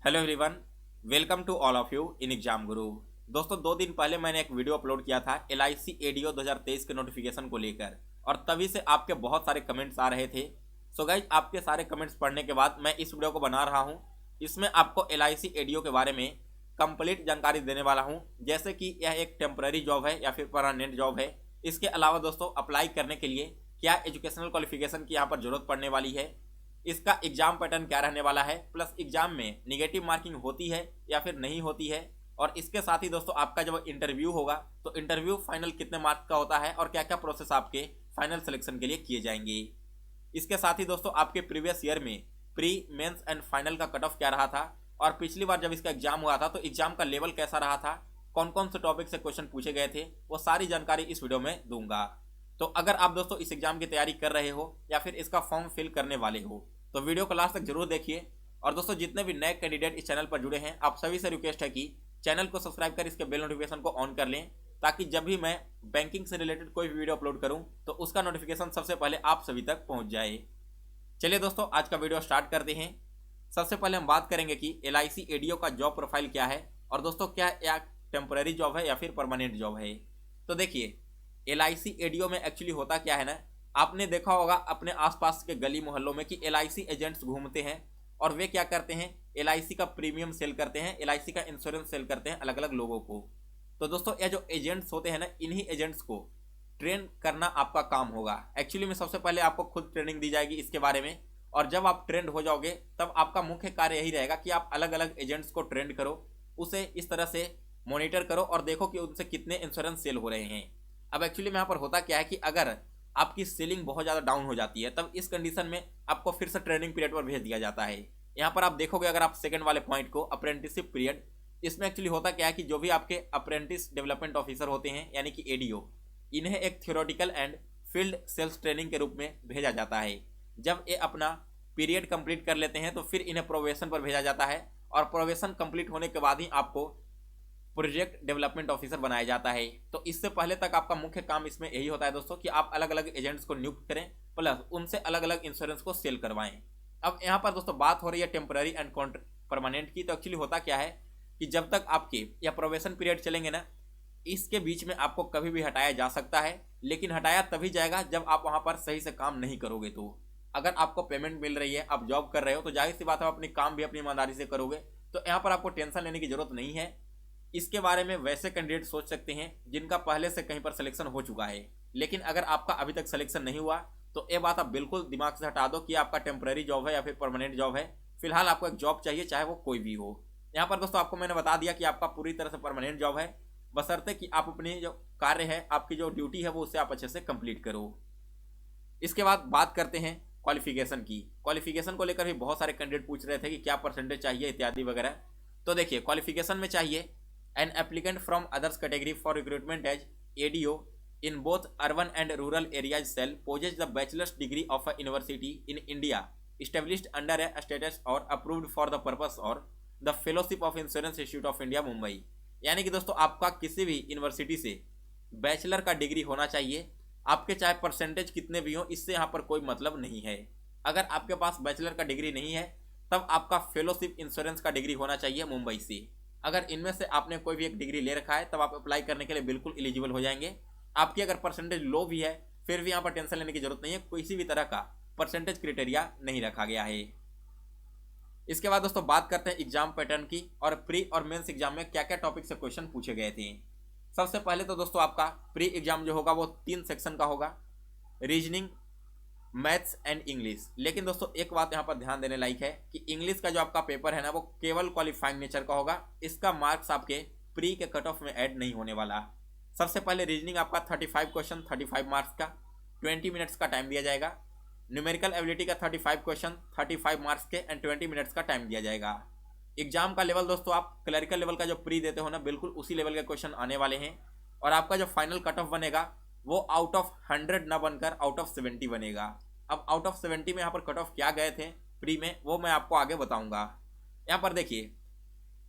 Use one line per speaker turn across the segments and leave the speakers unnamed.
Hello everyone, welcome to all of you in Exam Guru. दोस्तों 2 दिन पहले मैंने एक वीडियो अपलोड किया था LIC ADO 2023 के नोटिफिकेशन को लेकर और तभी से आपके बहुत सारे कमेंट्स आ रहे थे। सो गाइज, आपके सारे कमेंट्स पढ़ने के बाद मैं इस वीडियो को बना रहा हूं। इसमें आपको LIC ADO के बारे में कंप्लीट जानकारी देने वाला हूं, जैसे कि यह एक टेम्पररी जॉब है या फिर परमानेंट जॉब है। इसके अलावा दोस्तों अप्लाई करने के लिए क्या एजुकेशनल क्वालिफिकेशन की यहाँ पर जरूरत पड़ने वाली है, इसका एग्जाम पैटर्न क्या रहने वाला है, प्लस एग्जाम में निगेटिव मार्किंग होती है या फिर नहीं होती है, और इसके साथ ही दोस्तों आपका जब इंटरव्यू होगा तो इंटरव्यू फाइनल कितने मार्क्स का होता है और क्या क्या प्रोसेस आपके फाइनल सिलेक्शन के लिए किए जाएंगे। इसके साथ ही दोस्तों आपके प्रीवियस ईयर में प्री, मेंस एंड फाइनल का कट ऑफ क्या रहा था और पिछली बार जब इसका एग्जाम हुआ था तो एग्जाम का लेवल कैसा रहा था, कौन कौन से टॉपिक से क्वेश्चन पूछे गए थे, वो सारी जानकारी इस वीडियो में दूंगा। तो अगर आप दोस्तों इस एग्जाम की तैयारी कर रहे हो या फिर इसका फॉर्म फिल करने वाले हो तो वीडियो को लास्ट तक जरूर देखिए। और दोस्तों जितने भी नए कैंडिडेट इस चैनल पर जुड़े हैं, आप सभी से रिक्वेस्ट है कि चैनल को सब्सक्राइब कर इसके बेल नोटिफिकेशन को ऑन कर लें, ताकि जब भी मैं बैंकिंग से रिलेटेड कोई वीडियो अपलोड करूं तो उसका नोटिफिकेशन सबसे पहले आप सभी तक पहुंच जाए। चलिए दोस्तों आज का वीडियो स्टार्ट करते हैं। सबसे पहले हम बात करेंगे कि LIC ADO का जॉब प्रोफाइल क्या है और दोस्तों क्या यह टेम्पररी जॉब है या फिर परमानेंट जॉब है। तो देखिए, LIC ADO में एक्चुअली होता क्या है ना, आपने देखा होगा अपने आसपास के गली मोहल्लों में कि LIC एजेंट्स घूमते हैं और वे क्या करते हैं, LIC का प्रीमियम सेल करते हैं, LIC का इंश्योरेंस सेल करते हैं अलग अलग लोगों को। तो दोस्तों ये जो एजेंट्स होते हैं ना, इन्हीं एजेंट्स को ट्रेन करना आपका काम होगा। एक्चुअली में सबसे पहले आपको खुद ट्रेनिंग दी जाएगी इसके बारे में, और जब आप ट्रेंड हो जाओगे तब आपका मुख्य कार्य यही रहेगा कि आप अलग अलग एजेंट्स को ट्रेंड करो, उसे इस तरह से मॉनिटर करो और देखो कि उनसे कितने इंश्योरेंस सेल हो रहे हैं। अब एक्चुअली में यहाँ पर होता क्या है कि अगर आपकी सेलिंग बहुत ज़्यादा डाउन हो जाती है तब इस कंडीशन में आपको फिर से ट्रेनिंग पीरियड पर भेज दिया जाता है। यहाँ पर आप देखोगे, अगर आप सेकंड वाले पॉइंट को, अप्रेंटिसशिप पीरियड, इसमें एक्चुअली होता क्या है कि जो भी आपके अप्रेंटिस डेवलपमेंट ऑफिसर होते हैं यानी कि ADO, इन्हें एक theoretical and field sales training के रूप में भेजा जाता है। जब ये अपना पीरियड कंप्लीट कर लेते हैं तो फिर इन्हें प्रोवेशन पर भेजा जाता है और प्रोवेशन कंप्लीट होने के बाद ही आपको प्रोजेक्ट डेवलपमेंट ऑफिसर बनाया जाता है। तो इससे पहले तक आपका मुख्य काम इसमें यही होता है दोस्तों कि आप अलग अलग एजेंट्स को नियुक्त करें प्लस उनसे अलग अलग इंश्योरेंस को सेल करवाएं। अब यहाँ पर दोस्तों बात हो रही है टेम्पररी एंड परमानेंट की। तो एक्चुअली होता क्या है कि जब तक आपके या प्रोवेशन पीरियड चलेंगे ना, इसके बीच में आपको कभी भी हटाया जा सकता है, लेकिन हटाया तभी जाएगा जब आप वहाँ पर सही से काम नहीं करोगे। तो अगर आपको पेमेंट मिल रही है, आप जॉब कर रहे हो, तो जाहिर सी बात है आप अपनी काम भी अपनी ईमानदारी से करोगे, तो यहाँ पर आपको टेंशन लेने की जरूरत नहीं है। इसके बारे में वैसे कैंडिडेट सोच सकते हैं जिनका पहले से कहीं पर सिलेक्शन हो चुका है, लेकिन अगर आपका अभी तक सिलेक्शन नहीं हुआ तो ये बात आप बिल्कुल दिमाग से हटा दो कि आपका टेम्पररी जॉब है या फिर परमानेंट जॉब है। फिलहाल आपको एक जॉब चाहिए, चाहे वो कोई भी हो। यहाँ पर दोस्तों आपको मैंने बता दिया कि आपका पूरी तरह से परमानेंट जॉब है, बशर्ते कि आप अपनी जो कार्य है, आपकी जो ड्यूटी है, वो उससे आप अच्छे से कंप्लीट करो। इसके बाद बात करते हैं क्वालिफिकेशन की। क्वालिफिकेशन को लेकर भी बहुत सारे कैंडिडेट पूछ रहे थे कि क्या परसेंटेज चाहिए इत्यादि वगैरह। तो देखिए, क्वालिफिकेशन में चाहिए an applicant from others category for recruitment as ADO in both urban and rural areas shall possess the bachelor's degree of a university in India established under a status or approved for the purpose or the fellowship of Insurance Institute of India Mumbai. यानी कि दोस्तों आपका किसी भी university से bachelor का degree होना चाहिए, आपके चाहे परसेंटेज कितने भी हो, इससे यहाँ पर कोई मतलब नहीं है। अगर आपके पास बैचलर का डिग्री नहीं है तब आपका फेलोशिप इंश्योरेंस का डिग्री होना चाहिए मुंबई से। अगर इनमें से आपने कोई भी एक डिग्री ले रखा है तब आप अप्लाई करने के लिए बिल्कुल एलिजिबल हो जाएंगे। आपकी अगर परसेंटेज लो भी है फिर भी यहाँ पर टेंशन लेने की जरूरत नहीं है, किसी भी तरह का परसेंटेज क्राइटेरिया नहीं रखा गया है। इसके बाद दोस्तों बात करते हैं एग्जाम पैटर्न की और प्री और मेंस एग्जाम में क्या क्या टॉपिक से क्वेश्चन पूछे गए थे। सबसे पहले तो दोस्तों आपका प्री एग्जाम जो होगा वो 3 सेक्शन का होगा, रीजनिंग, मैथ्स एंड इंग्लिश। लेकिन दोस्तों एक बात यहाँ पर ध्यान देने लायक है कि इंग्लिश का जो आपका पेपर है ना, वो केवल क्वालिफाइंग नेचर का होगा। इसका मार्क्स आपके प्री के कट ऑफ में ऐड नहीं होने वाला। सबसे पहले रीजनिंग आपका 35 क्वेश्चन 35 मार्क्स का 20 मिनट्स का टाइम दिया जाएगा। न्यूमेरिकल एबिलिटी का 35 क्वेश्चन 35 मार्क्स के एंड 20 मिनट्स का टाइम दिया जाएगा। एग्जाम का लेवल दोस्तों आप क्लरिकल लेवल का जो प्री देते हो ना, बिल्कुल उसी लेवल के क्वेश्चन आने वाले हैं। और आपका जो फाइनल कट ऑफ बनेगा वो आउट ऑफ 100 ना बनकर आउट ऑफ 70 बनेगा। अब आउट ऑफ 70 में यहाँ पर कट ऑफ क्या गए थे प्री में, वो मैं आपको आगे बताऊंगा। यहाँ पर देखिए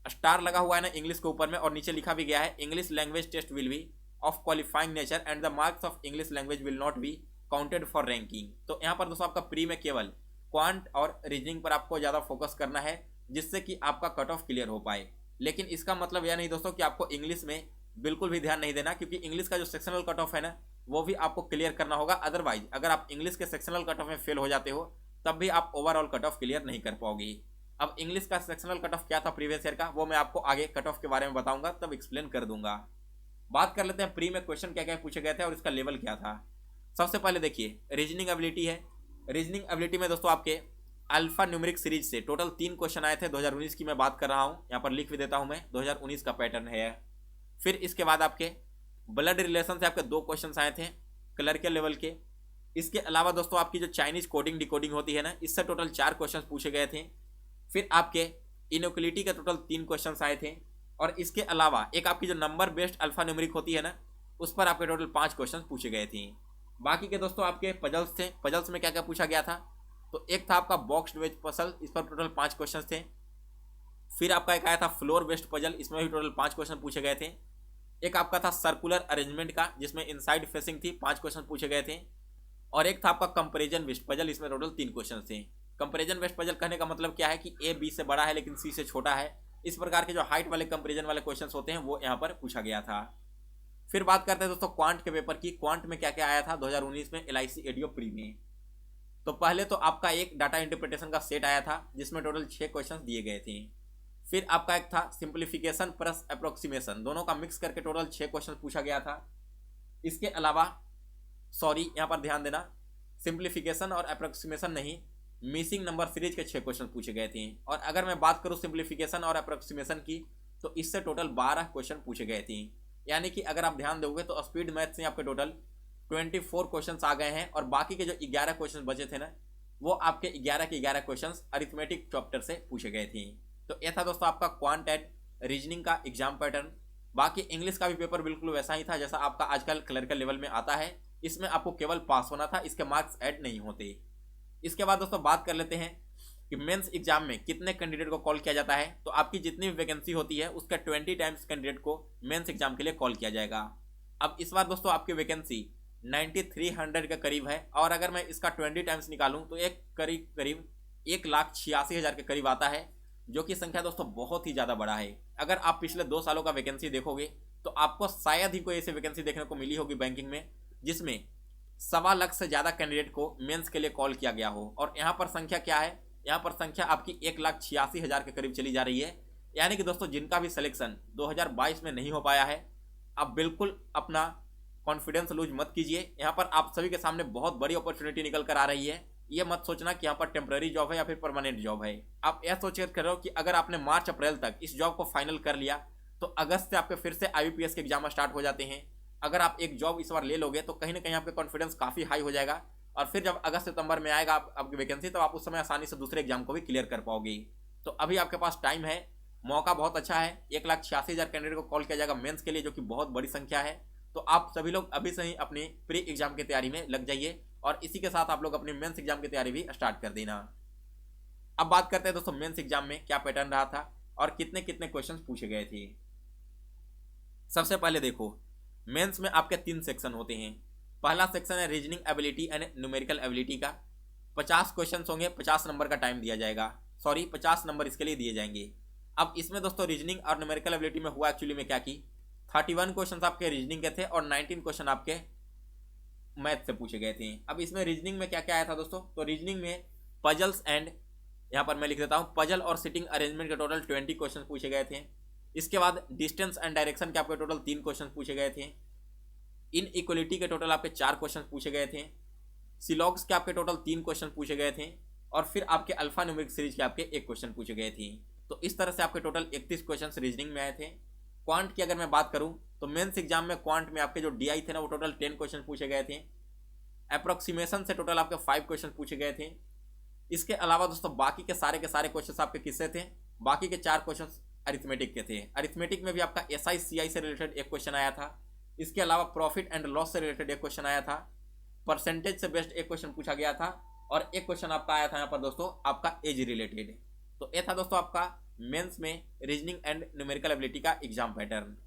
स्टार लगा हुआ है ना इंग्लिश के ऊपर में, और नीचे लिखा भी गया है English language test will be of qualifying nature and the marks of English language will not be counted for ranking. तो यहाँ पर दोस्तों आपका प्री में केवल क्वांट और रीजनिंग पर आपको ज़्यादा फोकस करना है, जिससे कि आपका कट ऑफ क्लियर हो पाए। लेकिन इसका मतलब यह नहीं दोस्तों कि आपको इंग्लिश में बिल्कुल भी ध्यान नहीं देना, क्योंकि इंग्लिश का जो सेक्शनल कट ऑफ है ना, वो भी आपको क्लियर करना होगा। अदरवाइज अगर आप इंग्लिश के सेक्शनल कट ऑफ में फेल हो जाते हो तब भी आप ओवरऑल कट ऑफ क्लियर नहीं कर पाओगे। अब इंग्लिश का सेक्शनल कट ऑफ क्या था प्रीवियस ईयर का, वो मैं आपको आगे कट ऑफ के बारे में बताऊंगा, तब एक्सप्लेन कर दूंगा। बात कर लेते हैं प्री में क्वेश्चन क्या क्या पूछे गए थे और इसका लेवल क्या था। सबसे पहले देखिए रीजनिंग एबिलिटी है। रीजनिंग एबिलिटी में दोस्तों आपके अल्फा न्यूमेरिक सीरीज से टोटल 3 क्वेश्चन आए थे। 2019 की मैं बात कर रहा हूं, यहाँ पर लिख भी देता हूं मैं, 2019 का पैटर्न है। फिर इसके बाद आपके ब्लड रिलेशन से आपके 2 क्वेश्चन आए थे क्लर्कल लेवल के। इसके अलावा दोस्तों आपकी जो चाइनीज कोडिंग डिकोडिंग होती है ना, इससे टोटल 4 क्वेश्चन पूछे गए थे। फिर आपके इनोक्लिटी के टोटल 3 क्वेश्चन आए थे। और इसके अलावा एक आपकी जो नंबर बेस्ड अल्फा न्यूमेरिक होती है ना, उस पर आपके टोटल 5 क्वेश्चन पूछे गए थे। बाकी के दोस्तों आपके पजल्स थे। पजल्स में क्या क्या पूछा गया था, तो एक था आपका बॉक्स वेज पजल, इस पर टोटल 5 क्वेश्चन थे। फिर आपका एक आया था फ्लोर बेस्ड पजल, इसमें भी टोटल 5 क्वेश्चन पूछे गए थे। एक आपका था सर्कुलर अरेंजमेंट का, जिसमें इनसाइड फेसिंग थी, 5 क्वेश्चन पूछे गए थे। और एक था आपका कंपेरिजन बेस्ड पजल, इसमें टोटल 3 क्वेश्चन थे। कंपेरिजन बेस्ड पजल कहने का मतलब क्या है कि ए बी से बड़ा है लेकिन सी से छोटा है, इस प्रकार के जो हाइट वाले कंपेरिजन वाले क्वेश्चंस होते हैं वो यहाँ पर पूछा गया था। फिर बात करते हैं दोस्तों क्वांट के पेपर की। क्वांट में क्या क्या आया था 2019 में LIC एडीओ प्री में। तो पहले तो आपका एक डाटा इंटरप्रिटेशन का सेट आया था, जिसमें टोटल 6 क्वेश्चन दिए गए थे। फिर आपका एक था सिंप्लीफिकेशन प्लस अप्रोक्सीमेशन, दोनों का मिक्स करके टोटल 6 क्वेश्चन पूछा गया था। इसके अलावा सॉरी यहाँ पर ध्यान देना, सिंप्लीफिकेशन और अप्रोक्सीमेशन नहीं, मिसिंग नंबर सीरीज के 6 क्वेश्चन पूछे गए थे। और अगर मैं बात करूं सिंप्लीफिकेशन और अप्रोक्सीमेशन की, तो इससे टोटल 12 क्वेश्चन पूछे गए थे। यानी कि अगर आप ध्यान दोगे तो स्पीड मैथ से आपके टोटल 24 क्वेश्चन आ गए हैं। और बाकी के जो 11 क्वेश्चन बचे थे ना, वो आपके 11 के 11 क्वेश्चन अरिथमेटिक चैप्टर से पूछे गए थे। तो यह था दोस्तों आपका क्वांट एंड रीजनिंग का एग्जाम पैटर्न। बाकी इंग्लिश का भी पेपर बिल्कुल वैसा ही था जैसा आपका आजकल क्लर्कल लेवल में आता है। इसमें आपको केवल पास होना था, इसके मार्क्स ऐड नहीं होते। इसके बाद दोस्तों बात कर लेते हैं कि मेंस एग्जाम में कितने कैंडिडेट को कॉल किया जाता है। तो आपकी जितनी भी वैकेंसी होती है उसका 20 टाइम्स कैंडिडेट को मेंस एग्जाम के लिए कॉल किया जाएगा। अब इस बार दोस्तों आपकी वैकेंसी 9300 के करीब है, और अगर मैं इसका 20 टाइम्स निकालूं तो एक करीब 1,86,000 के करीब आता है, जो कि संख्या दोस्तों बहुत ही ज़्यादा बड़ा है। अगर आप पिछले 2 सालों का वैकेंसी देखोगे तो आपको शायद ही कोई ऐसी वैकेंसी देखने को मिली होगी बैंकिंग में जिसमें 1.25 लाख से ज़्यादा कैंडिडेट को मेंस के लिए कॉल किया गया हो। और यहाँ पर संख्या क्या है, यहाँ पर संख्या आपकी 1,86,000 के करीब चली जा रही है। यानी कि दोस्तों जिनका भी सिलेक्शन 2022 में नहीं हो पाया है, आप बिल्कुल अपना कॉन्फिडेंस लूज मत कीजिए। यहाँ पर आप सभी के सामने बहुत बड़ी अपॉर्चुनिटी निकल कर आ रही है। ये मत सोचना कि यहाँ पर टेम्पररी जॉब है या फिर परमानेंट जॉब है। आप यह सोच कर रहे हो कि अगर आपने मार्च अप्रैल तक इस जॉब को फाइनल कर लिया तो अगस्त से आपके फिर से IBPS के एग्जाम स्टार्ट हो जाते हैं। अगर आप एक जॉब इस बार ले लोगे तो कहीं ना कहीं आपका कॉन्फिडेंस काफ़ी हाई हो जाएगा, और फिर जब अगस्त सितंबर में आएगा आपकी वैकेंसी, तो आप उस समय आसानी से दूसरे एग्जाम को भी क्लियर कर पाओगे। तो अभी आपके पास टाइम है, मौका बहुत अच्छा है। 1,86,000 कैंडिडेट को कॉल किया जाएगा मेंस के लिए, जो कि बहुत बड़ी संख्या है। तो आप सभी लोग अभी से ही अपनी प्री एग्जाम की तैयारी में लग जाइए, और इसी के साथ आप लोग अपनी मेंस एग्जाम की तैयारी भी स्टार्ट कर देना। अब बात करते हैं दोस्तों मेंस एग्जाम में क्या पैटर्न रहा था और कितने कितने क्वेश्चन पूछे गए थे। सबसे पहले देखो, मेंस में आपके 3 सेक्शन होते हैं। पहला सेक्शन है reasoning ability and numerical ability का। 50 क्वेश्चन होंगे, 50 नंबर का टाइम दिया जाएगा, 50 नंबर इसके लिए दिए जाएंगे। अब इसमें दोस्तों रीजनिंग और न्यूमेरिकल एबिलिटी में हुआ एक्चुअली में क्या कि 31 क्वेश्चन आपके रीजनिंग के थे और 19 क्वेश्चन आपके मैथ से पूछे गए थे। अब इसमें रीजनिंग में क्या क्या आया था दोस्तों, तो रीजनिंग में पजल्स एंड, यहाँ पर मैं लिख देता हूँ, पजल और सिटिंग अरेंजमेंट के टोटल 20 क्वेश्चन पूछे गए थे। इसके बाद डिस्टेंस एंड डायरेक्शन के आपके टोटल 3 क्वेश्चन पूछे गए थे। इन इक्वलिटी के टोटल आपके 4 क्वेश्चन पूछे गए थे। सिलॉग्स के आपके टोटल 3 क्वेश्चन पूछे गए थे। और फिर आपके अल्फा न्यूमेरिक सीरीज के आपके 1 क्वेश्चन पूछे गए थे। तो इस तरह से आपके टोटल 31 क्वेश्चन रीजनिंग में आए थे। क्वांट की अगर मैं बात करूं तो मेंस एग्जाम में क्वांट में आपके जो DI थे ना, वो टोटल 10 क्वेश्चन पूछे गए थे। अप्रोक्सीमेशन से टोटल आपके 5 क्वेश्चन पूछे गए थे। इसके अलावा दोस्तों बाकी के सारे क्वेश्चन आपके किससे थे, बाकी के 4 क्वेश्चन अरिथमेटिक के थे। अरिथमेटिक में भी आपका SI-CI से रिलेटेड 1 क्वेश्चन आया था। इसके अलावा प्रॉफिट एंड लॉस से रिलेटेड 1 क्वेश्चन आया था। परसेंटेज से बेस्ड 1 क्वेश्चन पूछा गया था, और 1 क्वेश्चन आपका आया था यहाँ पर दोस्तों आपका एज रिलेटेड। तो ये था दोस्तों आपका मेंस में रीजनिंग एंड न्यूमेरिकल एबिलिटी का एग्जाम पैटर्न।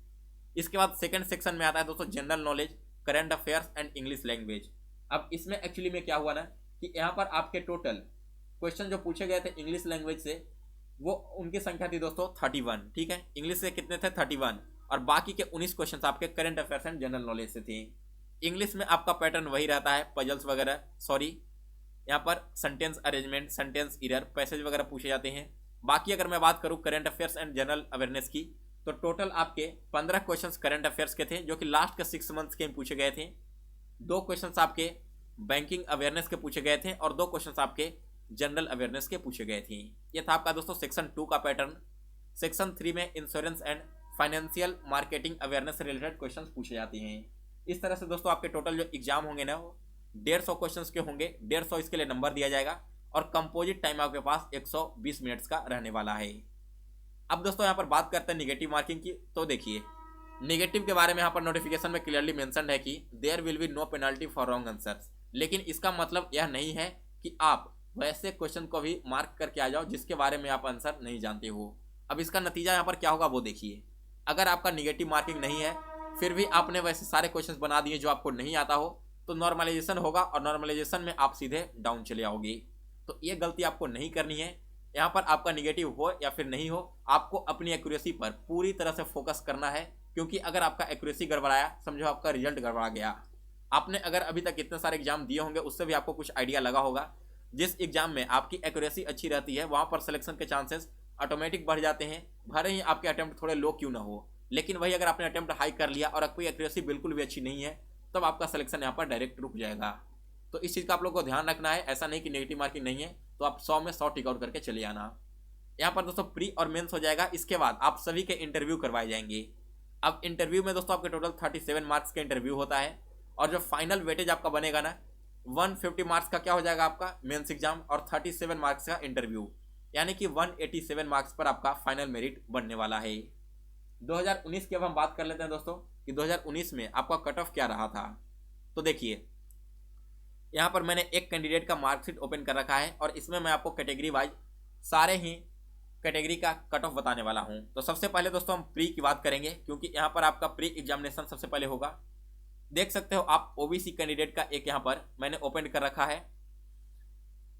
इसके बाद सेकंड सेक्शन में आता है दोस्तों general knowledge, current affairs and English language. अब इसमें एक्चुअली में क्या हुआ ना कि यहाँ पर आपके टोटल क्वेश्चन जो पूछे गए थे इंग्लिश लैंग्वेज से, वो उनकी संख्या थी दोस्तों 31, ठीक है। इंग्लिश से कितने थे 31, और बाकी के 19 क्वेश्चन आपके current affairs and general knowledge से थे। इंग्लिश में आपका पैटर्न वही रहता है, पजल्स वगैरह, सॉरी यहाँ पर sentence arrangement, sentence error, passage वगैरह पूछे जाते हैं। बाकी अगर मैं बात करूँ current affairs and general awareness की, तो टोटल आपके 15 क्वेश्चंस करंट अफेयर्स के थे जो कि लास्ट के 6 मंथ्स के पूछे गए थे। 2 क्वेश्चंस आपके बैंकिंग अवेयरनेस के पूछे गए थे और 2 क्वेश्चंस आपके जनरल अवेयरनेस के पूछे गए थे। ये था आपका दोस्तों सेक्शन 2 का पैटर्न। सेक्शन 3 में insurance and financial marketing awareness से रिलेटेड क्वेश्चंस पूछे जाते हैं। इस तरह से दोस्तों आपके टोटल जो एग्जाम होंगे ना वो 150 क्वेश्चंस के होंगे। 150 इसके लिए नंबर दिया जाएगा और कंपोजिट टाइम आपके पास 120 मिनट्स का रहने वाला है। अब दोस्तों यहाँ पर बात करते हैं निगेटिव मार्किंग की। तो देखिए निगेटिव के बारे में यहाँ पर नोटिफिकेशन में क्लियरली मेंशन है कि there will be no penalty for wrong answers, लेकिन इसका मतलब यह नहीं है कि आप वैसे क्वेश्चन को भी मार्क करके आ जाओ जिसके बारे में आप आंसर नहीं जानते हो। अब इसका नतीजा यहाँ पर क्या होगा वो देखिए। अगर आपका निगेटिव मार्किंग नहीं है फिर भी आपने वैसे सारे क्वेश्चंस बना दिए जो आपको नहीं आता हो, तो नॉर्मलाइजेशन होगा और नॉर्मलाइजेशन में आप सीधे डाउन चले आओगे। तो ये गलती आपको नहीं करनी है। यहाँ पर आपका निगेटिव हो या फिर नहीं हो, आपको अपनी एक्यूरेसी पर पूरी तरह से फोकस करना है, क्योंकि अगर आपका एक्यूरेसी गड़बड़ाया समझो आपका रिजल्ट गड़बड़ा गया। आपने अगर अभी तक इतने सारे एग्जाम दिए होंगे उससे भी आपको कुछ आइडिया लगा होगा। जिस एग्जाम में आपकी एक्यूरेसी अच्छी रहती है वहाँ पर सिलेक्शन के चांसेस ऑटोमेटिक बढ़ जाते हैं, भले ही आपके अटेम्प्ट थोड़े लो क्यों ना हो। लेकिन वही अगर आपने अटेम्प्ट हाई कर लिया और आपकी एक्यूरेसी बिल्कुल भी अच्छी नहीं है तब आपका सिलेक्शन यहाँ पर डायरेक्ट रुक जाएगा। तो इस चीज़ का आप लोग को ध्यान रखना है। ऐसा नहीं कि नेगेटिव मार्किंग नहीं है तो आप 100 में 100 टिक आउट करके चले आना। यहाँ पर दोस्तों प्री और मेंस हो जाएगा, इसके बाद आप सभी के इंटरव्यू करवाए जाएंगे। अब इंटरव्यू में दोस्तों आपके टोटल 37 मार्क्स का इंटरव्यू होता है और जो फाइनल वेटेज आपका बनेगा ना 150 मार्क्स का क्या हो जाएगा आपका मेंस एग्जाम और 37 मार्क्स का इंटरव्यू, यानी कि 187 मार्क्स पर आपका फाइनल मेरिट बनने वाला है। 2019 की अब हम बात कर लेते हैं दोस्तों कि 2019 में आपका कट ऑफ क्या रहा था। तो देखिए यहाँ पर मैंने एक कैंडिडेट का मार्कशीट ओपन कर रखा है और इसमें मैं आपको कैटेगरी वाइज सारे ही कैटेगरी का कट ऑफ बताने वाला हूँ। तो सबसे पहले दोस्तों हम प्री की बात करेंगे, क्योंकि यहाँ पर आपका प्री एग्जामिनेशन सबसे पहले होगा। देख सकते हो आप ओबीसी कैंडिडेट का एक यहाँ पर मैंने ओपन कर रखा है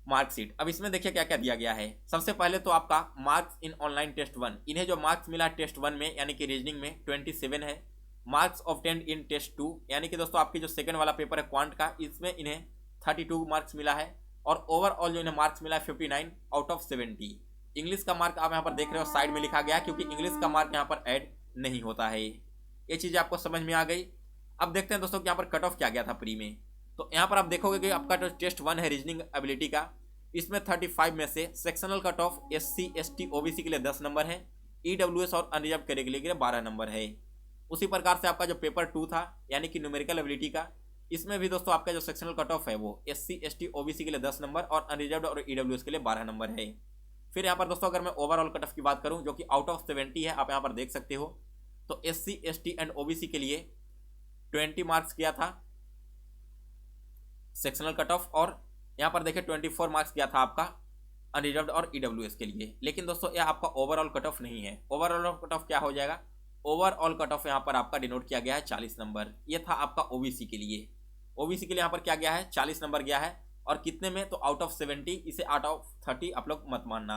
मार्कशीट। अब इसमें देखिए क्या क्या दिया गया है। सबसे पहले तो आपका मार्क्स इन ऑनलाइन टेस्ट 1, इन्हें जो मार्क्स मिला टेस्ट 1 में यानी कि रीजनिंग में 27 है। मार्क्स ऑब्टेन्ड इन टेस्ट 2 यानी कि दोस्तों आपकी जो सेकंड वाला पेपर है क्वांट का, इसमें इन्हें 32 मार्क्स मिला है और ओवरऑल जो इन्हें मार्क्स मिला है 59 आउट ऑफ 70। इंग्लिश का मार्क आप यहाँ पर देख रहे हो साइड में लिखा गया क्योंकि इंग्लिश का मार्क यहाँ पर ऐड नहीं होता है। ये चीज़ आपको समझ में आ गई। अब देखते हैं दोस्तों कि यहाँ पर कट ऑफ क्या गया था प्री में। तो यहाँ पर आप देखोगे कि आपका जो टेस्ट 1 है रीजनिंग एबिलिटी का, इसमें 35 में से sectional cut off SC ST OBC के लिए 10 नंबर है, EWS और अनरिजर्व कैटेगरी के लिए 12 नंबर है। उसी प्रकार से आपका जो पेपर 2 था यानी कि न्यूमेरिकल एबिलिटी का, इसमें भी दोस्तों आपका जो सेक्शनल कट ऑफ है वो SC ST OBC के लिए 10 नंबर और अनरिजर्व और EWS के लिए 12 नंबर है। फिर यहाँ पर दोस्तों अगर मैं ओवरऑल कट ऑफ की बात करूँ जो कि आउट ऑफ 70 है, आप यहाँ पर देख सकते हो, तो SC ST एंड OBC के लिए 20 मार्क्स किया था सेक्शनल कट ऑफ और यहाँ पर देखिए 24 मार्क्स किया था आपका अनरिजर्व्ड और EWS के लिए। लेकिन दोस्तों यह आपका ओवरऑल कट ऑफ नहीं है। ओवरऑल कट ऑफ क्या हो जाएगा, ओवरऑल कट ऑफ यहाँ पर आपका डिनोट किया गया है 40 नंबर। ये था आपका OBC के लिए। OBC के लिए यहाँ पर क्या गया है 40 नंबर गया है और कितने में, तो आउट ऑफ 70, इसे आउट ऑफ 30 आप लोग मत मानना।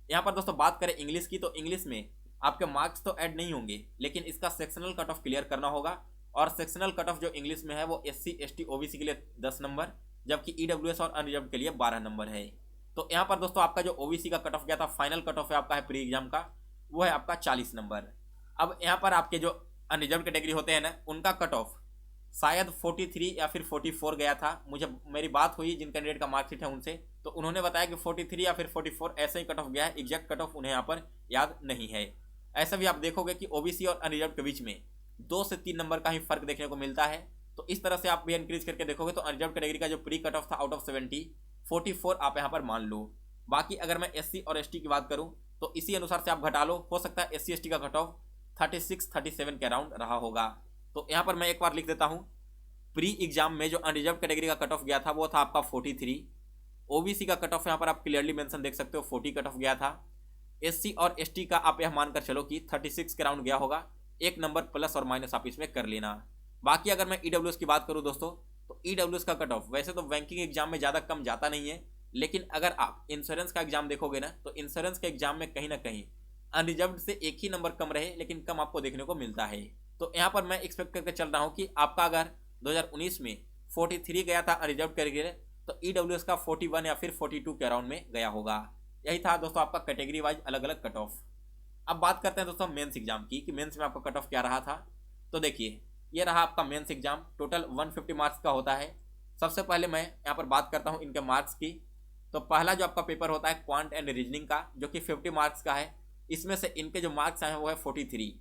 यहाँ पर दोस्तों बात करें इंग्लिश की, तो इंग्लिश में आपके मार्क्स तो ऐड नहीं होंगे लेकिन इसका सेक्शनल कट ऑफ क्लियर करना होगा और सेक्शनल कट ऑफ जो इंग्लिश में है वो SC ST OBC के लिए 10 नंबर जबकि EWS और अनरिजर्व के लिए 12 नंबर है। तो यहाँ पर दोस्तों आपका जो OBC का कट ऑफ गया था, फाइनल कट ऑफ है आपका है प्री एग्जाम का, वो है आपका 40 नंबर। अब यहाँ पर आपके जो अनरिजर्व कैटेगरी होते हैं ना, उनका कट ऑफ शायद 43 या फिर 44 गया था। मुझे मेरी बात हुई जिन कैंडिडेट का मार्कशीट है उनसे, तो उन्होंने बताया कि 43 या फिर 44 ऐसे ही कट ऑफ गया है। एग्जैक्ट कट ऑफ उन्हें यहाँ पर याद नहीं है। ऐसा भी आप देखोगे कि OBC और अनरिजर्व के बीच में 2 से 3 नंबर का ही फर्क देखने को मिलता है। तो इस तरह से आप भी इंक्रीज करके देखोगे तो अनरिजर्व कैटेगरी का जो प्री कट ऑफ था आउट ऑफ 70, 44 आप यहाँ पर मान लो। बाकी अगर मैं SC और ST की बात करूँ तो इसी अनुसार से आप घटा लो, हो सकता है SC ST का कट ऑफ 36-37 के अराउंड रहा होगा। तो यहाँ पर मैं एक बार लिख देता हूँ, प्री एग्जाम में जो अनरिजर्व कैटेगरी का कट ऑफ गया था वो था आपका 43। OBC का कट ऑफ यहाँ पर आप क्लियरली मेंशन देख सकते हो 40 कट ऑफ गया था। SC और ST का आप यह मानकर चलो कि 36 के राउंड गया होगा। एक नंबर प्लस और माइनस आप इसमें कर लेना। बाकी अगर मैं EWS की बात करूँ दोस्तों, तो EWS का कट ऑफ वैसे तो बैंकिंग एग्जाम में ज़्यादा कम जाता नहीं है लेकिन अगर आप इंश्योरेंस का एग्जाम देखोगे ना, तो इंश्योरेंस के एग्जाम में कहीं ना कहीं अनरिजर्व्ड से एक ही नंबर कम रहे, लेकिन कम आपको देखने को मिलता है। तो यहाँ पर मैं एक्सपेक्ट करके चल रहा हूँ कि आपका अगर 2019 में 43 गया था अनरिजर्व्ड कैटेगरी, तो ईडब्ल्यूएस का 41 या फिर 42 के अराउंड में गया होगा। यही था दोस्तों आपका कैटेगरी वाइज अलग अलग कट ऑफ। अब बात करते हैं दोस्तों मेंस एग्जाम की कि मेंस में आपका कट ऑफ क्या रहा था। तो देखिए, ये रहा आपका मेंस एग्जाम, टोटल 150 मार्क्स का होता है। सबसे पहले मैं यहाँ पर बात करता हूँ इनके मार्क्स की। तो पहला जो आपका पेपर होता है क्वांट एंड रीजनिंग का, जो कि 50 मार्क्स का है। इसमें से इनके जो मार्क्स आए हैं वो है 43।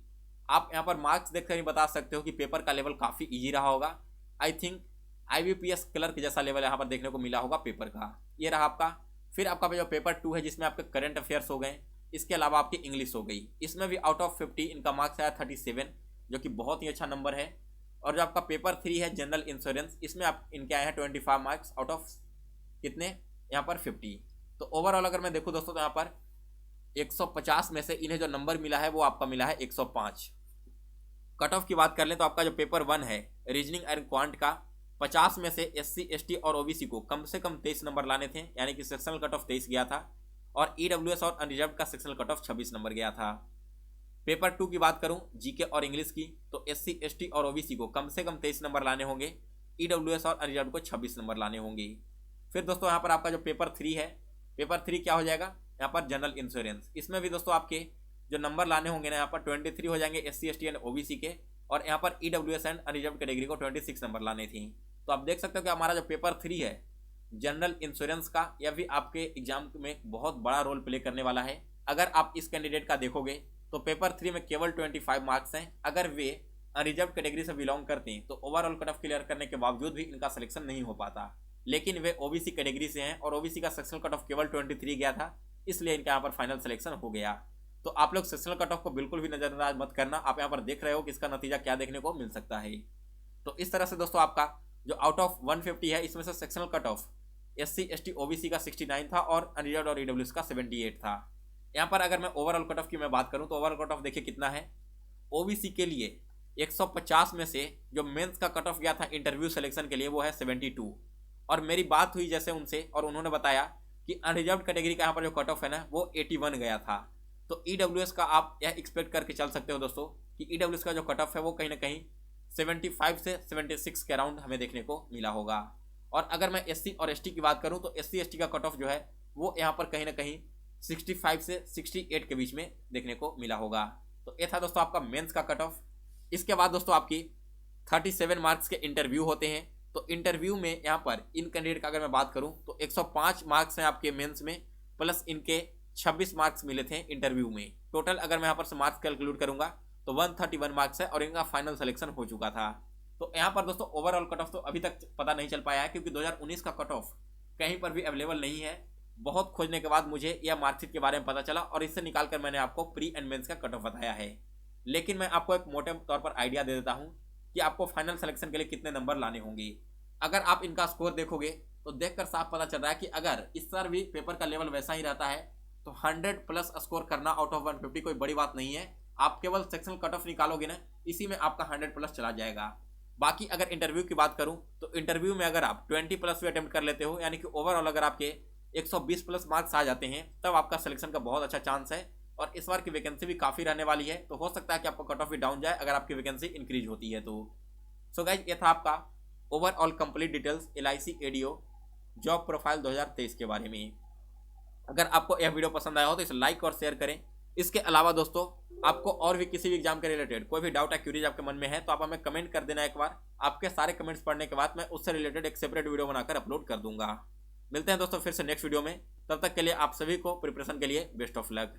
आप यहाँ पर मार्क्स देखकर ही बता सकते हो कि पेपर का लेवल काफ़ी ईजी रहा होगा। आई थिंक IBPS क्लर्क जैसा लेवल यहाँ पर देखने को मिला होगा पेपर का। ये रहा आपका। फिर आपका जो पेपर 2 है, जिसमें आपके करंट अफेयर्स हो गए, इसके अलावा आपकी इंग्लिश हो गई। इसमें भी आउट ऑफ 50 इनका मार्क्स आया 37, जो कि बहुत ही अच्छा नंबर है। और जो आपका पेपर 3 है जनरल इंश्योरेंस, इसमें आप इनके आए हैं 25 मार्क्स आउट ऑफ कितने, यहाँ पर 50। तो ओवरऑल अगर मैं देखूँ दोस्तों, तो यहाँ पर 150 में से इन्हें जो नंबर मिला है वो आपका मिला है 105। कट ऑफ की बात कर लें तो आपका जो पेपर 1 है रीजनिंग एंड क्वांट का, 50 में से SC ST और OBC को कम से कम 23 नंबर लाने थे, यानी कि सेक्शनल कट ऑफ 23 गया था। और EWS और अनरिजर्व्ड का सेक्शनल कट ऑफ 26 नंबर गया था। पेपर 2 की बात करूं GK और इंग्लिश की, तो SC ST और OBC को कम से कम 23 नंबर लाने होंगे, EWS और अनरिजर्व्ड को 26 नंबर लाने होंगे। फिर दोस्तों यहाँ पर आपका जो पेपर 3 है, पेपर 3 क्या हो जाएगा, यहाँ पर जनरल इंश्योरेंस। इसमें भी दोस्तों आपके जो नंबर लाने होंगे ना, यहाँ पर 23 हो जाएंगे SC ST एंड OBC के, और यहाँ पर EWS एंड अनरिजर्व्ड कैटेगरी को 26 नंबर लाने थी। तो आप देख सकते हो कि हमारा जो पेपर 3 है जनरल इंश्योरेंस का, यह भी आपके एग्जाम में बहुत बड़ा रोल प्ले करने वाला है। अगर आप इस कैंडिडेट का देखोगे तो पेपर 3 में केवल 25 मार्क्स हैं। अगर वे अनरिजर्व्ड कैटेगरी से बिलोंग करते हैं तो ओवरऑल कट ऑफ क्लियर करने के बावजूद भी इनका सिलेक्शन नहीं हो पाता, लेकिन वे OBC कैटेगरी से हैं और OBC का सेक्शनल कट ऑफ केवल 23 गया था, इसलिए इनका यहाँ पर फाइनल सिलेक्शन हो गया। तो आप लोग सेक्शनल कट ऑफ को बिल्कुल भी नजरअंदाज मत करना। आप यहाँ पर देख रहे हो कि इसका नतीजा क्या देखने को मिल सकता है। तो इस तरह से दोस्तों आपका जो आउट ऑफ 150 है, इसमें से sectional cut off SC ST OBC का 69 था और अनरिजर्व्ड और EWS का 78 था। यहाँ पर अगर मैं ओवरऑल कट ऑफ की मैं बात करूँ तो ओवरऑल कट ऑफ देखिए कितना है। OBC के लिए 150 में से जो मेंस का कट ऑफ गया था इंटरव्यू सिलेक्शन के लिए वो है 72। और मेरी बात हुई जैसे उनसे और उन्होंने बताया कि अनरिजर्व्ड कैटेगरी का यहाँ पर जो कट ऑफ है ना वो 81 गया था। तो EWS का आप यह एक्सपेक्ट करके चल सकते हो दोस्तों कि EWS का जो कट ऑफ है वो कहीं ना कहीं 75 से 76 के अराउंड हमें देखने को मिला होगा। और अगर मैं SC और ST की बात करूं तो SC ST का कट ऑफ जो है वो यहाँ पर कहीं ना कहीं 65 से 68 के बीच में देखने को मिला होगा। तो ये था दोस्तों आपका मेंस का कट ऑफ। इसके बाद दोस्तों आपकी 37 मार्क्स के इंटरव्यू होते हैं। तो इंटरव्यू में यहाँ पर इन कैंडिडेट का अगर मैं बात करूँ तो 105 मार्क्स हैं आपके मेंस में, प्लस इनके 26 मार्क्स मिले थे इंटरव्यू में। टोटल अगर मैं यहाँ पर से मार्क्स कैलकुलेट करूंगा तो 131 मार्क्स है और इनका फाइनल सिलेक्शन हो चुका था। तो यहाँ पर दोस्तों ओवरऑल कट ऑफ तो अभी तक पता नहीं चल पाया है, क्योंकि 2019 का कट ऑफ कहीं पर भी अवेलेबल नहीं है। बहुत खोजने के बाद मुझे यह मार्कशीट के बारे में पता चला और इससे निकालकर मैंने आपको प्री एंड मेंस का कट ऑफ बताया है। लेकिन मैं आपको एक मोटे तौर पर आइडिया दे देता हूँ कि आपको फाइनल सिलेक्शन के लिए कितने नंबर लाने होंगे। अगर आप इनका स्कोर देखोगे तो देखकर साफ पता चल रहा है कि अगर इस बार भी पेपर का लेवल वैसा ही रहता है तो 100 प्लस स्कोर करना आउट ऑफ 150 कोई बड़ी बात नहीं है। आप केवल सेक्शनल कट ऑफ निकालोगे ना, इसी में आपका 100 प्लस चला जाएगा। बाकी अगर इंटरव्यू की बात करूं तो इंटरव्यू में अगर आप 20 प्लस भी अटेम्प्ट कर लेते हो, यानी कि ओवरऑल अगर आपके 120 प्लस मार्क्स आ जाते हैं, तब आपका सिलेक्शन का बहुत अच्छा चांस है। और इस बार की वैकेंसी भी काफ़ी रहने वाली है, तो हो सकता है कि आपका कट ऑफ भी डाउन जाए अगर आपकी वैकेंसी इंक्रीज होती है तो। सो गाइस, ये था आपका overall complete details LIC ADO job profile 2023 के बारे में। अगर आपको यह वीडियो पसंद आया हो तो इसे लाइक और शेयर करें। इसके अलावा दोस्तों आपको और भी किसी भी एग्जाम के रिलेटेड कोई भी डाउट या क्यूरीज आपके मन में है तो आप हमें कमेंट कर देना। एक बार आपके सारे कमेंट्स पढ़ने के बाद मैं उससे रिलेटेड एक सेपरेट वीडियो बनाकर अपलोड कर दूंगा। मिलते हैं दोस्तों फिर से नेक्स्ट वीडियो में, तब तक के लिए आप सभी को प्रिपरेशन के लिए बेस्ट ऑफ लक।